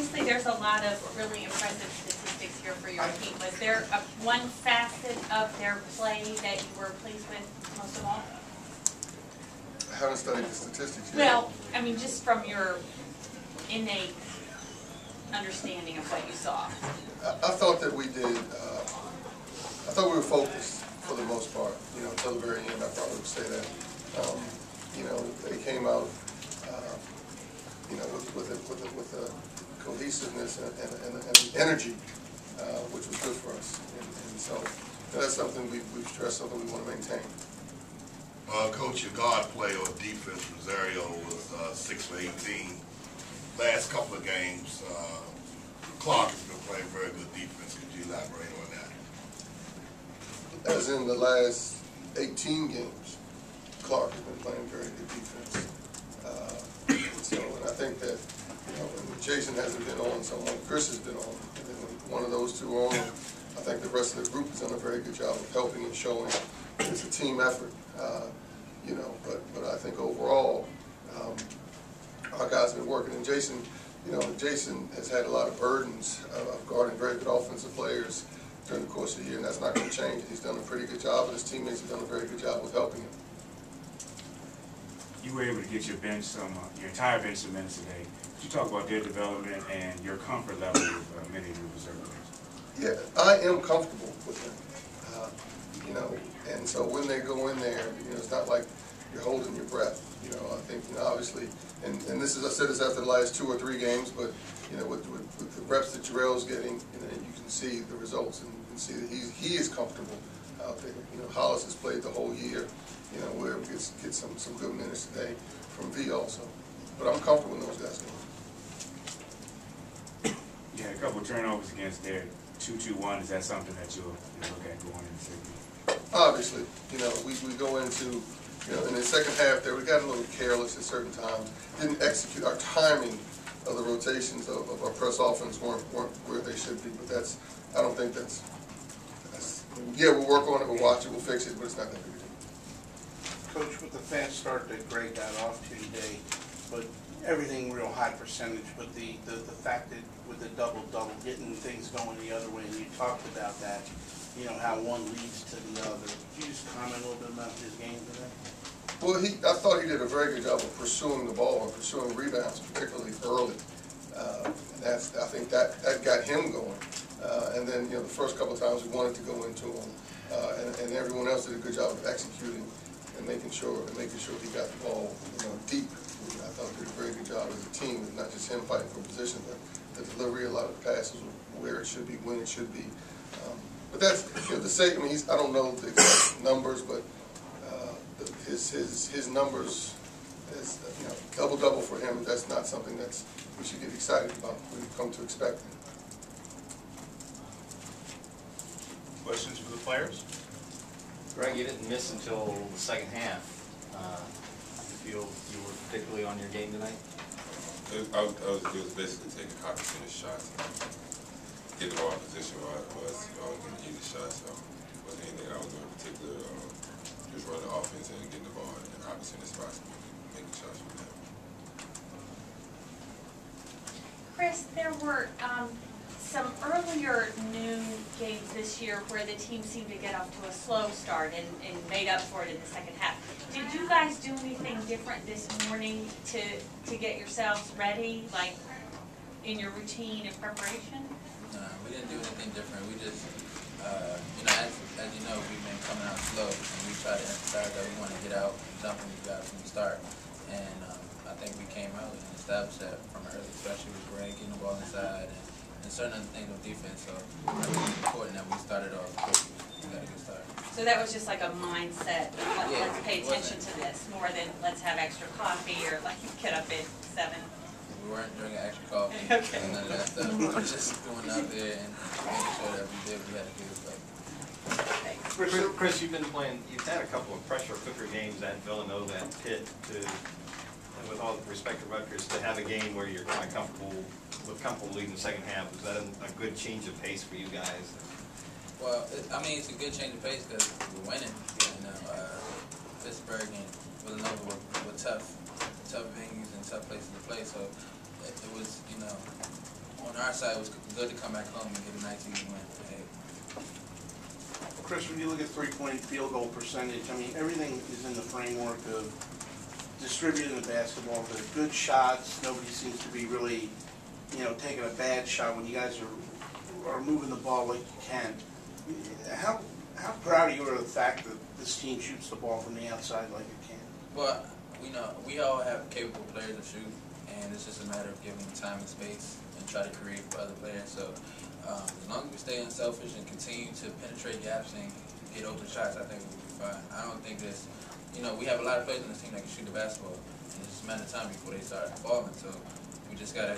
obviously there's a lot of really impressive statistics here for your team. Was there one facet of their play that you were pleased with most of all? I haven't studied the statistics yet. Well, I mean, just from your innate understanding of what you saw. I thought that we did, I thought we were focused for the most part, you know, until the very end. I probably would say that. You know, they came out, you know, with a cohesiveness and the energy, which was good for us. And so that's something we've stressed, something we want to maintain. Coach, your guard play or defense, Rosario, was 6 for 18. Last couple of games, Clark has been playing very good defense. Could you elaborate on that? As in the last 18 games, Clark has been playing very good defense. And I think that, you know, when Jason hasn't been on, someone, Chris has been on. And then when one of those two are on, I think the rest of the group has done a very good job of helping and showing it's a team effort. You know, but I think overall, our guys have been working. And Jason, you know, Jason has had a lot of burdens of guarding very good offensive players during the course of the year, and that's not going to change. He's done a pretty good job, and his teammates have done a very good job of helping him. You were able to get your bench your entire bench some minutes today. Could you talk about their development and your comfort level with many of your reserve players? Yeah, I am comfortable with them. You know, and so when they go in there, you know, it's not like you're holding your breath. You know, I think, you know, obviously, and this is, I said this after the last 2 or 3 games, but, you know, with the reps that Jarrell's getting, you know, you can see the results, and you can see that he is comfortable out there. You know, Hollis has played the whole year. You know, we're able to get some good minutes today from V also. But I'm comfortable when those guys go. You had a couple of turnovers against their 2-2-1. Is that something that you'll look at going into the season? Obviously, you know, we go into, you know, in the second half there, we got a little careless at certain times. Didn't execute our timing of the rotations of our press offense weren't where they should be. But that's, I don't think that's yeah, we'll work on it, we'll watch it, we'll fix it, but it's not that big a deal. Coach, with the fast start that Greg got off to today, but everything real high percentage, but the fact that with the double-double, getting things going the other way, and you talked about that, you know, how one leads to the other. Could you just comment a little bit about his game today? Well, I thought he did a very good job of pursuing the ball and pursuing rebounds, particularly early. And that's, I think that got him going. And then, you know, the first couple of times we wanted to go into him, and everyone else did a good job of executing and making sure he got the ball, you know, deep. I thought he did a very good job as a team, not just him fighting for position, but the delivery, a lot of the passes, where it should be, when it should be. But that's, you know, to say, I mean, I don't know the exact numbers, but his numbers, is, you know, double-double for him. That's not something that's we should get excited about. We've come to expect him. Questions for the players? Greg, you didn't miss until the second half. You feel you were particularly on your game tonight? It was basically taking hockey finish shots and getting the ball in position where I was getting easy shots. So it wasn't anything I was doing in particular. Just running the offense and getting the ball in hockey finish spots and making shots from that. Chris, there were some earlier noon games this year where the team seemed to get off to a slow start and made up for it in the second half. Did you guys do anything different this morning to get yourselves ready, like in your routine and preparation? No, we didn't do anything different. We just, you know, as you know, we've been coming out slow, and we try to emphasize that we want to get out and jump on these guys from the start. And I think we came out and established that from early, especially with Greg getting the ball inside and certain other things with defense. So it's really important that we started off quick. We got a good start. So that was just like a mindset, let's pay attention to this, more than let's have extra coffee or like get up at 7. We weren't drinking extra coffee okay. and none of that stuff. We were just going out there and making sure that we had a good play. Okay. Chris, you've had a couple of pressure cooker games at Villanova and Pitt and with all respect to Rutgers, to have a game where you're kind of comfortable leading the second half. Was that a good change of pace for you guys? Well, I mean, it's a good change of pace because we're winning. You know, Pittsburgh and Villanova were tough venues and tough places to play. So it was, you know, our side, it was good to come back home and get a nice easy win. Hey. Chris, when you look at three-point field goal percentage, I mean, everything is in the framework of distributing the basketball. They're good shots. Nobody seems to be really, taking a bad shot when you guys are moving the ball like you can. How proud are you of the fact that this team shoots the ball from the outside like it can? Well, we all have capable players to shoot, and it's just a matter of giving them time and space and try to create for other players. So as long as we stay unselfish and continue to penetrate gaps and get open shots, I think we'll be fine. I don't think there's, we have a lot of players on this team that can shoot the basketball, and it's just a matter of time before they start falling. So we just got to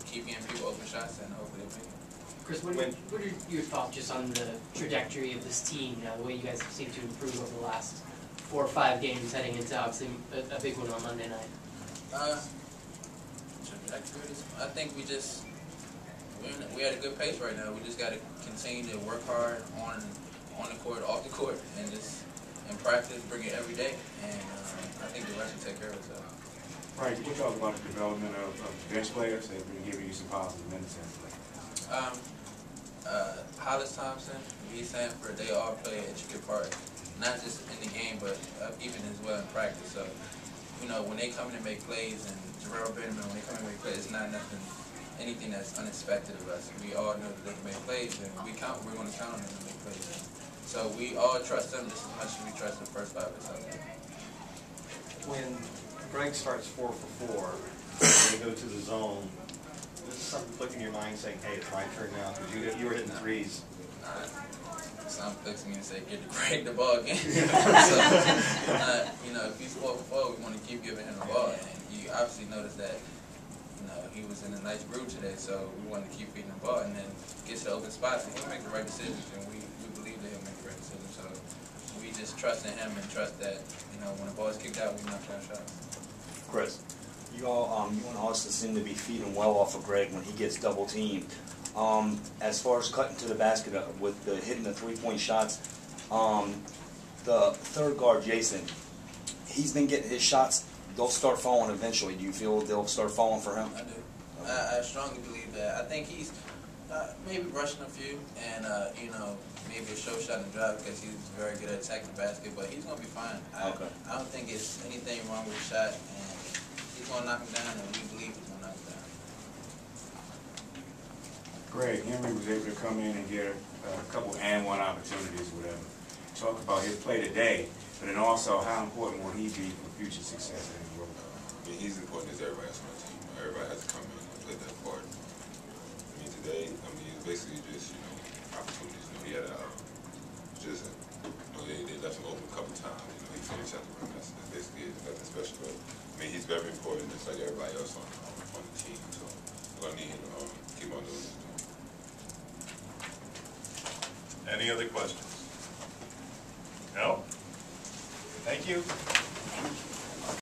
keep getting people open shots, and hopefully they'll make it. Chris, what are your thoughts just on the trajectory of this team, the way you guys seem to improve over the last 4 or 5 games heading into obviously a big one on Monday night? I think we're at a good pace right now. We just got to continue to work hard on the court, off the court, and just in practice, bring it every day. And I think the rest will take care of itself. Right, could you talk about the development of bench players that have been giving you some positive minutes as of late? Hollis Thompson, Lee Sanford, they all play an intricate part, not just in the game, but even as well in practice. So, when they come in and make plays, and Jarrell Benjamin, when they come in and make plays, it's not anything that's unexpected of us. We all know that they can make plays, and we're going to count on them to make plays. So we all trust them just as much as we trust the first 5 or 7. When Greg starts 4 for 4, and they go to the zone, this is something clicking in your mind saying, hey, it's my turn now, because you were hitting threes. Some clicks me and say, get Greg the ball again. So, if he's 4 for 4, we want to keep giving him the ball. And you obviously noticed that, he was in a nice groove today, so we wanted to keep feeding the ball, and then gets to open spots, and he'll make the right decisions, and we believe that he'll make the right decisions. So we just trust in him and trust that, when the ball is kicked out, we knock down shots. Chris, you and Austin seem to be feeding well off of Greg when he gets double teamed. As far as cutting to the basket with hitting the 3-point shots, the third guard, Jason, he's been getting his shots. They'll start falling eventually. Do you feel they'll start falling for him? I do. I strongly believe that. I think he's maybe rushing a few, and maybe a show shot and drive because he's very good at attacking the basket. But he's gonna be fine. I don't think it's anything wrong with the shot, and he's gonna knock him down, and we believe he's gonna knock him down. Greg, Henry was able to come in and get a couple and-one opportunities, whatever. Talk about his play today, but then also how important will he be for future success in the world? I mean, he's important as everybody else on the team. Everybody has to come in and play that part. I mean, today, it's basically just, opportunities. He had they left him open a couple times. He finished out the rim. That's basically it. Nothing special. But I mean, he's very important, just like everybody else on the team. So we're gonna need him to keep on doing this. Any other questions? No? Thank you.